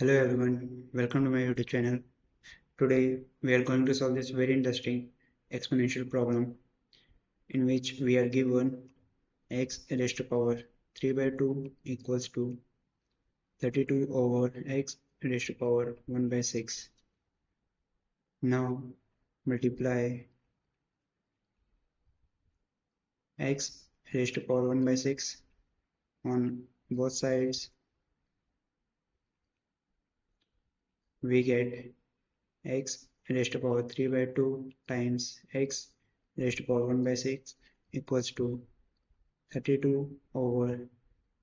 Hello everyone, welcome to my YouTube channel. Today we are going to solve this very interesting exponential problem in which we are given x raised to power 3 by 2 equals to 32 over x raised to power 1 by 6. Now multiply x raised to power 1 by 6 on both sides. We get x raised to power 3 by 2 times x raised to power 1 by 6 equals to 32 over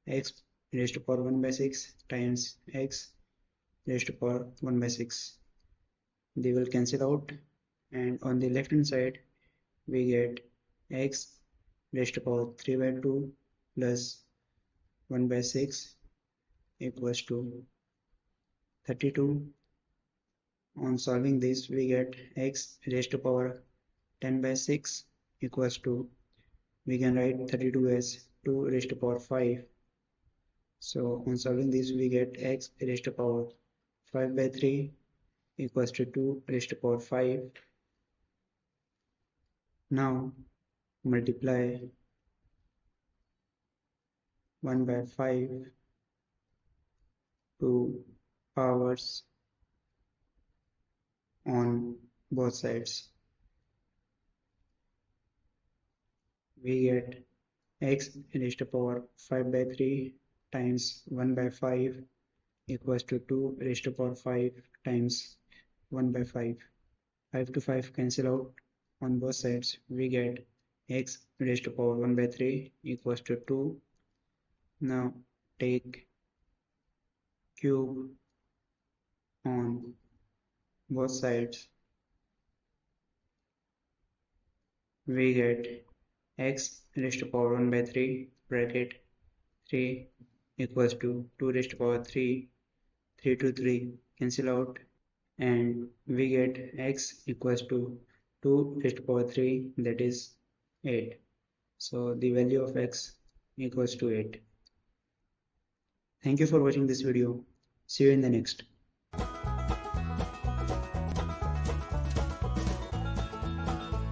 x raised to power 1 by 6 times x raised to power 1 by 6. They will cancel out, and on the left hand side we get x raised to power 3 by 2 plus 1 by 6 equals to 32. On solving this we get x raised to power 10 by 6 equals to, we can write 32 as 2 raised to power 5. So on solving this we get x raised to power 5 by 3 equals to 2 raised to power 5. Now multiply 1 by 5 to powers on both sides. We get x raised to power 5 by 3 times 1 by 5 equals to 2 raised to power 5 times 1 by 5. 5 to 5 cancel out. On both sides we get x raised to power 1 by 3 equals to 2. Now take cube on both sides. We get x raised to power 1 by 3 bracket 3 equals to 2 raised to power 3. 3 to 3 cancel out, and we get x equals to 2 raised to power 3, that is 8. So the value of x equals to 8. Thank you for watching this video. See you in the next.